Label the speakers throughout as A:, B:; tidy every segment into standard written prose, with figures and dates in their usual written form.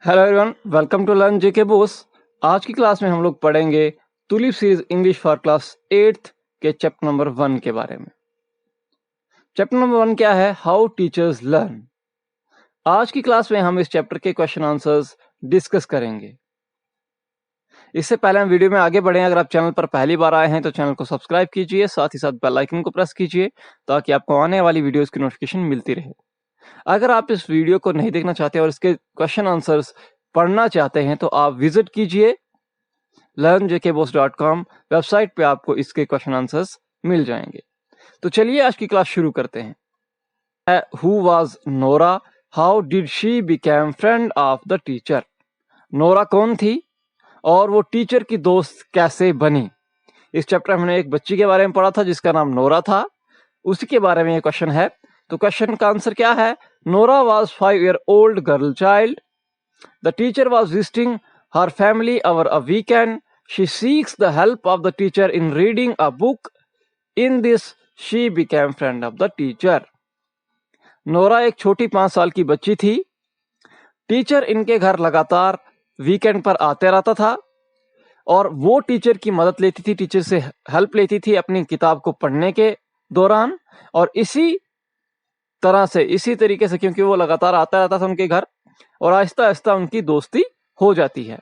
A: Hello everyone, welcome to learn JK BOSE. आज की class में हम लोग पढ़ेंगे Tulip Series English for class 8th के चैप्टर नंबर 1 के बारे में। चैप्टर नंबर 1 क्या है? How teachers learn. आज की क्लास में हम इस चैप्टर के क्वेश्चन आंसर्स डिस्कस करेंगे। इससे पहले हम वीडियो में आगे बढ़े, अगर आप चैनल पर पहली बार आए हैं तो चैनल को सब्सक्राइब कीजिए, साथ ही साथ बेल आइकन को प्रेस कीजिए ताकि आपको आने वाली वीडियोस की नोटिफिकेशन मिलती रहे। अगर आप इस वीडियो को नहीं देखना चाहते और इसके क्वेश्चन आंसर्स पढ़ना चाहते हैं तो आप विजिट कीजिए learnjkboss.com। वेबसाइट पे आपको इसके क्वेश्चन आंसर्स मिल जाएंगे। तो चलिए आज की क्लास शुरू करते हैं। Who was Nora? How did she became friend of the teacher? Nora कौन थी और वो टीचर की दोस्त कैसे बनी? इस चैप्टर में हमने एक बच्ची के बारे में पढ़ा था जिसका नाम नोरा था, उसी के बारे में ये क्वेश्चन है। तो क्वेश्चन का आंसर क्या है? Nora was 5-year-old girl child. The teacher was visiting her family over a weekend. She seeks the help of the teacher in reading a book. In this, she became friend of the teacher. Nora एक छोटी 5 साल की बच्ची थी। Teacher इनके घर लगातार weekend पर आते रहता था और वो टीचर की मदद लेती थी, टीचर से हेल्प लेती थी अपनी किताब को पढ़ने के दौरान। और इसी तरीके से क्योंकि वो लगातार आता रहता था उनके घर, और आहिस्ता आहिस्ता उनकी दोस्ती हो जाती है।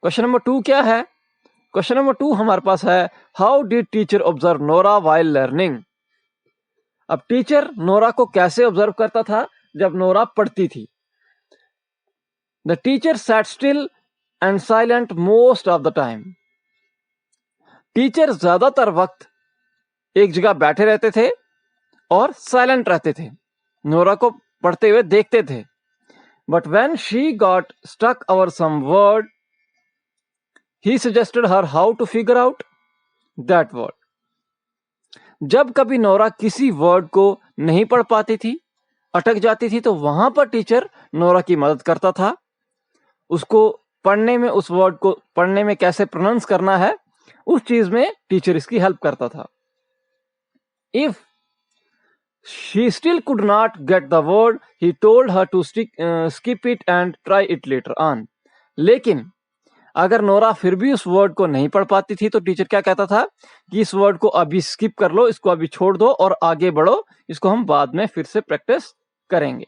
A: क्वेश्चन नंबर 2 क्या है? क्वेश्चन नंबर 2 हमारे पास है, how did teacher observe Nora while learning? अब टीचर नोरा को कैसे ऑब्जर्व करता था जब नोरा पढ़ती थी? The teacher sat still and silent most of the time. Teacher ज्यादातर वक्त एक जगह बैठे रहते थे और साइलेंट रहते थे, नोरा को पढ़ते हुए देखते थे। But when she got stuck over some word, he suggested her how to figure out that word. जब कभी नोरा किसी वर्ड को नहीं पढ़ पाती थी, अटक जाती थी, तो वहां पर टीचर नोरा की मदद करता था। उसको पढ़ने में, उस वर्ड को पढ़ने में कैसे प्रोनाउंस करना है, उस चीज में टीचर इसकी हेल्प करता था। If she still could not get the word, he told her to skip it and try it later on. लेकिन अगर नोरा फिर भी उस वर्ड को नहीं पढ़ पाती थी तो टीचर क्या कहता था कि इस वर्ड को अभी स्किप कर लो, इसको अभी छोड़ दो और आगे बढ़ो, इसको हम बाद में फिर से प्रैक्टिस करेंगे।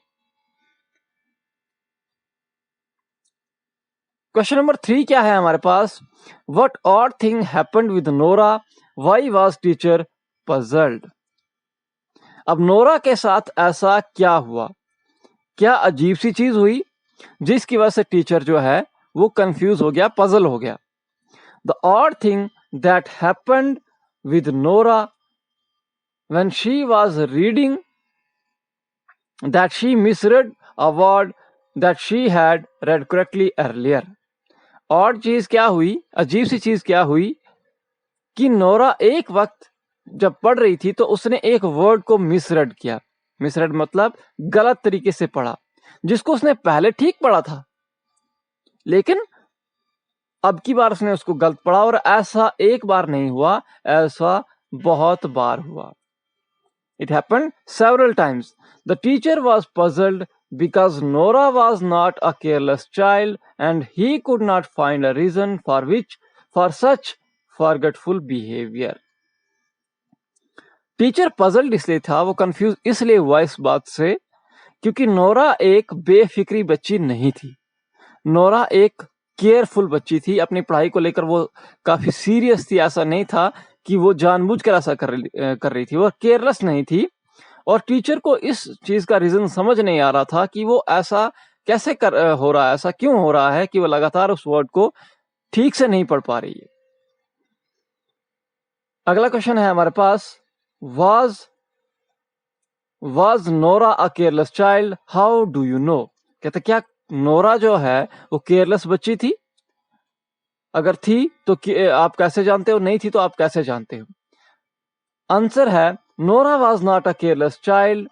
A: क्वेश्चन नंबर 3 क्या है हमारे पास? What odd thing happened with Nora? Why was teacher puzzled? अब नोरा के साथ ऐसा क्या हुआ, क्या अजीब सी चीज हुई जिसकी वजह से टीचर जो है वो कंफ्यूज हो गया, पजल हो गया। The odd thing that happened with Nora when she was reading, that she misread a word that she had read correctly earlier. और चीज क्या हुई, अजीब सी चीज क्या हुई कि नोरा एक वक्त जब पढ़ रही थी तो उसने एक वर्ड को मिसरेड किया। मिसरेड मतलब गलत तरीके से पढ़ा, जिसको उसने पहले ठीक पढ़ा था, लेकिन अब की बार उसने उसको गलत पढ़ा। और ऐसा एक बार नहीं हुआ, ऐसा बहुत बार हुआ। It happened several times. The teacher was puzzled because Nora was not a careless child and he could not find a reason for such forgetful behavior. Teacher puzzled इसलिए था, वो कंफ्यूज इसलिए हुआ इस बात से क्योंकि नोरा एक बेफिक्री बच्ची नहीं थी। नोरा एक केयरफुल बच्ची थी, अपनी पढ़ाई को लेकर वो काफी सीरियस थी। ऐसा नहीं था कि वो जानबूझकर ऐसा कर रही थी, वो केयरलेस नहीं थी। और टीचर को इस चीज का रीजन समझ नहीं आ रहा था कि वो ऐसा कैसे हो रहा है, ऐसा क्यों हो रहा है कि वो लगातार उस वर्ड को ठीक से नहीं पढ़ पा रही है। अगला क्वेश्चन है हमारे पास, was Nora a careless child? How do you know? कहते क्या नोरा जो है वो केयरलेस बच्ची थी? अगर थी तो आप कैसे जानते हो, नहीं थी तो आप कैसे जानते हो? आंसर है, Nora was not a careless child.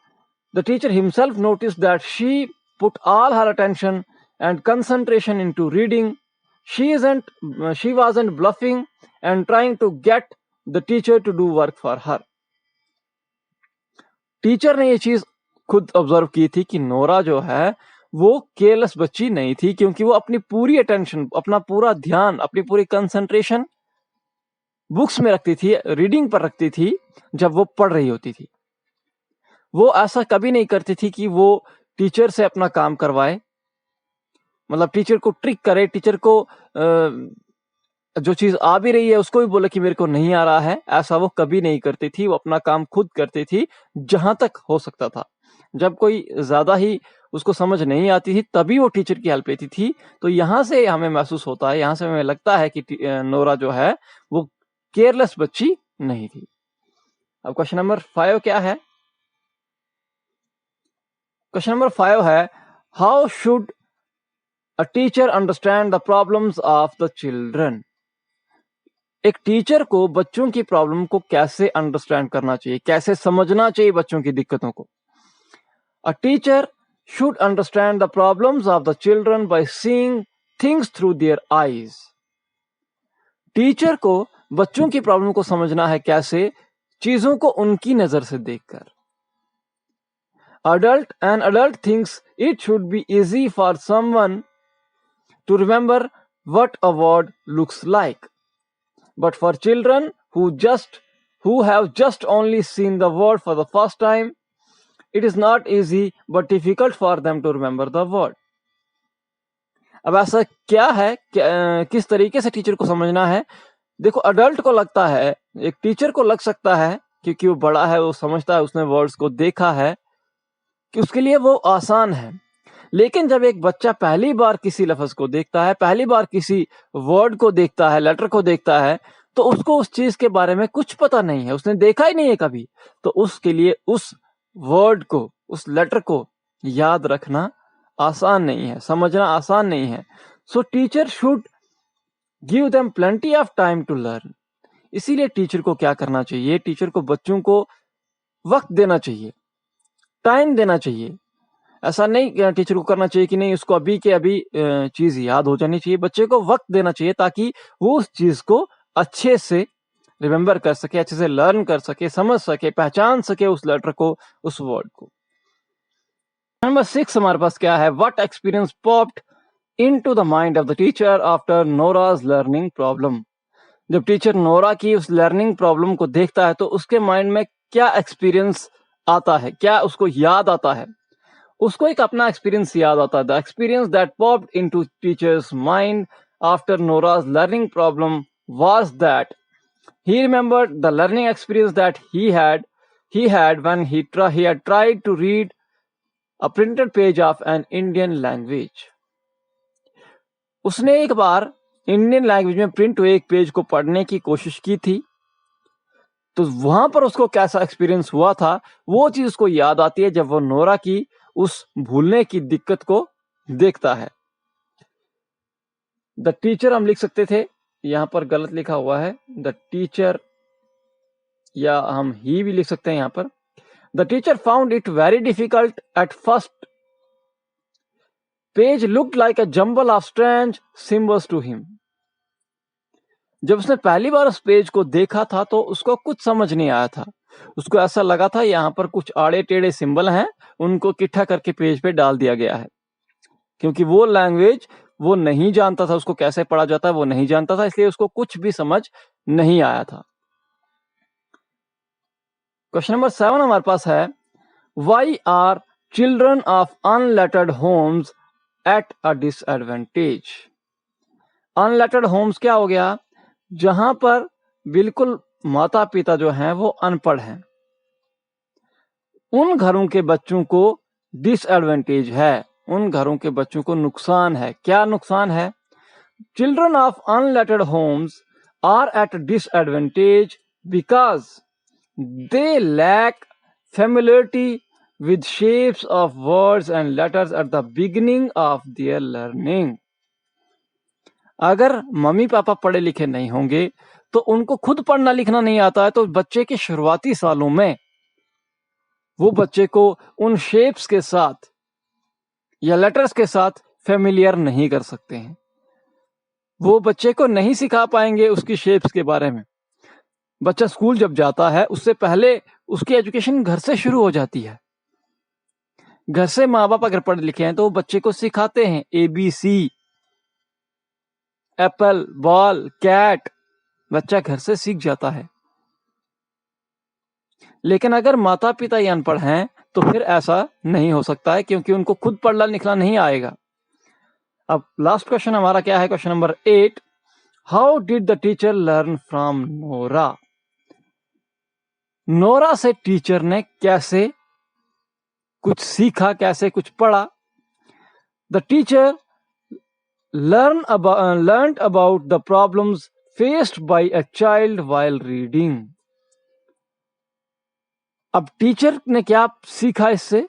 A: The teacher himself noticed that she put all her attention and concentration into reading. She wasn't bluffing and trying to get the teacher to do work for her. Teacher ने ये चीज खुद observe की थी कि Nora जो है वो केयरलेस बच्ची नहीं थी, क्योंकि वो अपनी पूरी अटेंशन, अपना पूरा ध्यान, अपनी पूरी कंसंट्रेशन बुक्स में रखती थी, रीडिंग पर रखती थी जब वो पढ़ रही होती थी। वो ऐसा कभी नहीं करती थी कि वो टीचर से अपना काम करवाए, मतलब टीचर को ट्रिक करे, टीचर को जो चीज आ भी रही है उसको भी बोले कि मेरे को नहीं आ रहा है। ऐसा वो कभी नहीं करती थी, वो अपना काम खुद करती थी जहां तक हो सकता था। जब कोई ज्यादा ही उसको समझ नहीं आती थी तभी वो टीचर की हेल्प लेती थी। तो यहाँ से हमें महसूस होता है, यहाँ से हमें लगता है कि नोरा जो है वो केयरलेस बच्ची नहीं थी। अब क्वेश्चन नंबर 5 क्या है? क्वेश्चन नंबर 5 है, how should a teacher understand the problems of the children? एक टीचर को बच्चों की प्रॉब्लम को कैसे अंडरस्टैंड करना चाहिए, कैसे समझना चाहिए बच्चों की दिक्कतों को? A teacher should understand the problems of the children by seeing things through their eyes. Teacher को बच्चों की प्रॉब्लम को समझना है कैसे? चीजों को उनकी नजर से देखकर। An adult thinks it should be easy for someone to remember what a word looks like. But for children who have just only seen the word for the first time, it is not easy but difficult for them to remember the word. अब ऐसा क्या है, किस तरीके से teacher को समझना है? देखो, अडल्ट को लगता है, एक टीचर को लग सकता है क्योंकि वो बड़ा है, वो समझता है, उसने वर्ड्स को देखा है, कि उसके लिए वो आसान है। लेकिन जब एक बच्चा पहली बार किसी लफ्ज को देखता है, पहली बार किसी वर्ड को देखता है, लेटर को देखता है, तो उसको उस चीज के बारे में कुछ पता नहीं है, उसने देखा ही नहीं है कभी। तो उसके लिए उस वर्ड को, उस लेटर को याद रखना आसान नहीं है, समझना आसान नहीं है। So teacher should give them plenty of time to learn. इसीलिए टीचर को क्या करना चाहिए? टीचर को बच्चों को वक्त देना चाहिए, टाइम देना चाहिए। ऐसा नहीं टीचर को करना चाहिए कि नहीं, उसको अभी के अभी चीज याद हो जानी चाहिए। बच्चे को वक्त देना चाहिए ताकि वो उस चीज को अच्छे से रिमेम्बर कर सके, अच्छे से लर्न कर सके, समझ सके, पहचान सके उस लेटर को, उस वर्ड को। नंबर 6 हमारे पास क्या है? What experience popped into the mind of the teacher after Nora's learning problem? जब टीचर नोरा की उस लर्निंग प्रॉब्लम को देखता है तो उसके माइंड में क्या एक्सपीरियंस आता है, क्या उसको याद आता है? उसको एक अपना एक्सपीरियंस याद आता है। The experience that popped into teacher's mind after Nora's learning problem was that he remembered the learning experience that he had when he had tried to read a printed page of an Indian language. उसने एक बार Indian language में print हुए एक page को पढ़ने की कोशिश की थी, तो वहां पर उसको कैसा एक्सपीरियंस हुआ था वो चीज उसको याद आती है जब वो नोरा की उस भूलने की दिक्कत को देखता है। द टीचर हम लिख सकते थे, यहां पर गलत लिखा हुआ है द टीचर, या हम ही भी लिख सकते हैं यहां पर। The teacher found it very difficult at first, page looked like a jumble of strange symbols to him. जब उसने पहली बार उस पेज को देखा था तो उसको कुछ समझ नहीं आया था। उसको ऐसा लगा था यहाँ पर कुछ आड़े टेढ़े सिंबल हैं, उनको इकट्ठा करके पेज पे डाल दिया गया है, क्योंकि वो लैंग्वेज वो नहीं जानता था, उसको कैसे पढ़ा जाता है वो नहीं जानता था, इसलिए उसको कुछ भी समझ नहीं आया था। क्वेश्चन नंबर 7 हमारे पास है, why are children of unlettered homes at a disadvantage? Unlettered homes क्या हो गया? जहां पर बिल्कुल माता पिता जो हैं वो अनपढ़ हैं, उन घरों के बच्चों को डिसएडवांटेज है, उन घरों के बच्चों को नुकसान है। क्या नुकसान है? Children of unlettered homes are at disadvantage because they lack familiarity with shapes of words and letters at the beginning of their learning. अगर मम्मी पापा पढ़े लिखे नहीं होंगे तो उनको खुद पढ़ना लिखना नहीं आता है, तो बच्चे के शुरुआती सालों में वो बच्चे को उन शेप्स के साथ या लेटर्स के साथ फेमिलियर नहीं कर सकते हैं। वो बच्चे को नहीं सिखा पाएंगे उसकी शेप्स के बारे में। बच्चा स्कूल जब जाता है उससे पहले उसकी एजुकेशन घर से शुरू हो जाती है। घर से माँ बाप अगर पढ़े लिखे हैं तो वो बच्चे को सिखाते हैं ABC, एप्पल, बॉल, कैट, बच्चा घर से सीख जाता है। लेकिन अगर माता पिता ही अनपढ़ हैं तो फिर ऐसा नहीं हो सकता है, क्योंकि उनको खुद पढ़ना लिखना नहीं आएगा। अब लास्ट क्वेश्चन हमारा क्या है, question number 8, how did the teacher learn from Nora? Nora से टीचर ने कैसे कुछ सीखा, कैसे कुछ पढ़ा? The teacher learned about the problems faced by a child while reading. अब टीचर ने क्या सीखा इससे?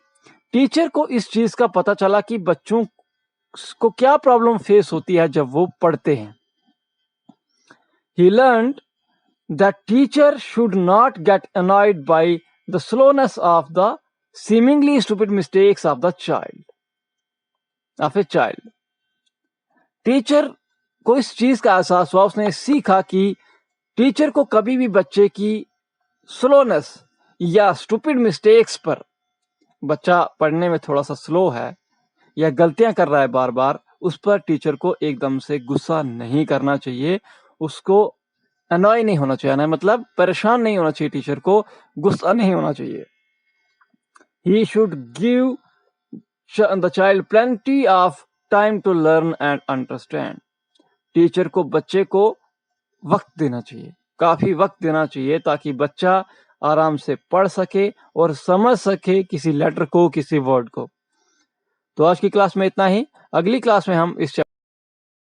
A: टीचर को इस चीज का पता चला कि बच्चों को क्या प्रॉब्लम फेस होती है जब वो पढ़ते हैं। He learned that teacher should not get annoyed by the slowness of the seemingly stupid mistakes of the child. Teacher को इस चीज का एहसास हुआ, उसने सीखा कि टीचर को कभी भी बच्चे की स्लोनेस या स्टूपिड मिस्टेक्स पर, बच्चा पढ़ने में थोड़ा सा स्लो है या गलतियां कर रहा है बार बार, उस पर टीचर को एकदम से गुस्सा नहीं करना चाहिए, उसको अनॉय नहीं होना चाहिए, मतलब परेशान नहीं होना चाहिए, टीचर को गुस्सा नहीं होना चाहिए। He should give the child plenty of time to learn and understand. Teacher को बच्चे को वक्त देना चाहिए, काफी वक्त देना चाहिए, ताकि बच्चा आराम से पढ़ सके और समझ सके किसी लेटर को, किसी वर्ड को। तो आज की क्लास में इतना ही। अगली क्लास में हम इस